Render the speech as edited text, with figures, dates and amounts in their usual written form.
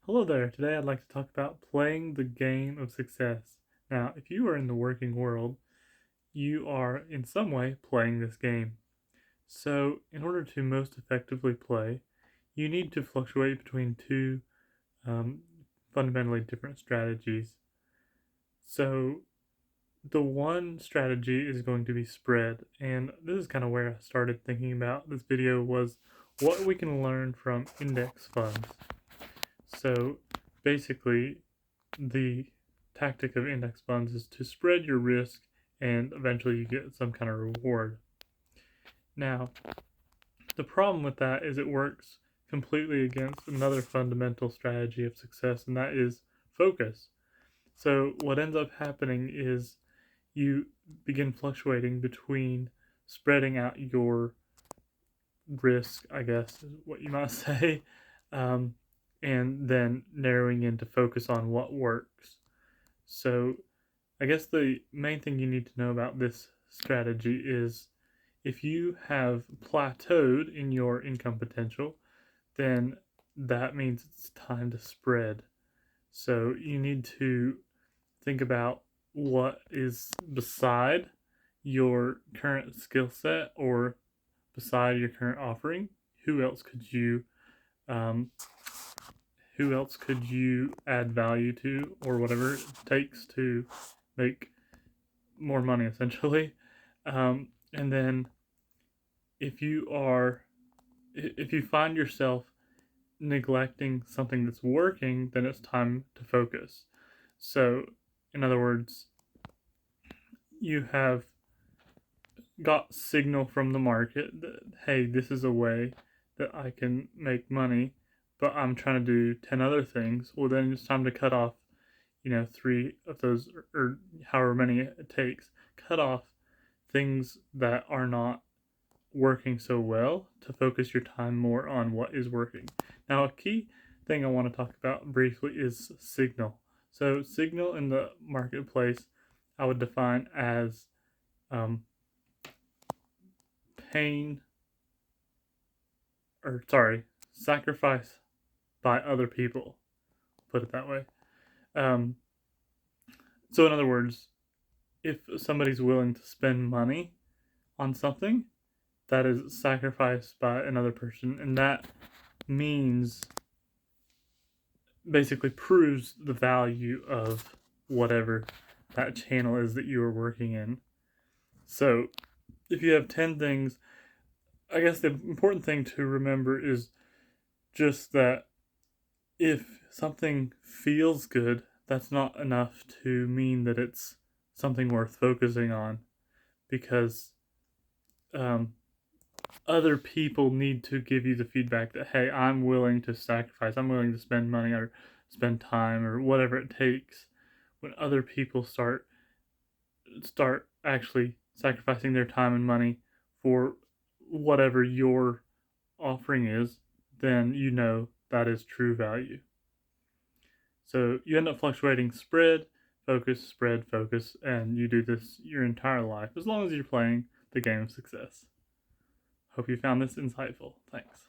Hello there. Today I'd like to talk about playing the game of success. Now, if you are in the working world, you are in some way playing this game. So, in order to most effectively play, you need to fluctuate between two um, fundamentally different strategies. So, the one strategy is going to be spread, and this is kind of where I started thinking about this video was what we can learn from index funds. So, basically, the tactic of index funds is to spread your risk and eventually you get some kind of reward. Now, the problem with that is it works completely against another fundamental strategy of success, and that is focus. So, what ends up happening is you begin fluctuating between spreading out your risk, I guess is what you might say, um, and then narrowing in to focus on what works. So, I guess the main thing you need to know about this strategy is if you have plateaued in your income potential, then that means it's time to spread. So you need to think about what is beside your current skill set or beside your current offering. Who else could you um, who else could you add value to, or whatever it takes to make more money essentially. And then if you are if you find yourself neglecting something that's working, then it's time to focus. So, in other words, you have got signal from the market that hey, this is a way that I can make money, but I'm trying to do 10 other things. Well, then it's time to cut off, 3 of those or however many it takes. Cut off things that are not working so well to focus your time more on what is working. Now, a key thing I want to talk about briefly is signal. So, signal in the marketplace, I would define as um, pain, or sorry, sacrifice by other people. Put it that way. Um, so, in other words, if somebody's willing to spend money on something, that is sacrificed by another person, and that means basically proves the value of whatever that channel is that you are working in. So, if you have 10 things, I guess the important thing to remember is just that if something feels good, that's not enough to mean that it's something worth focusing on because um, other people need to give you the feedback that, hey, I'm willing to sacrifice, I'm willing to spend money or spend time or whatever it takes. When other people start actually sacrificing their time and money for whatever your offering is, then you know that is true value. So you end up fluctuating spread, focus, and you do this your entire life as long as you're playing the game of success. Hope you found this insightful. Thanks.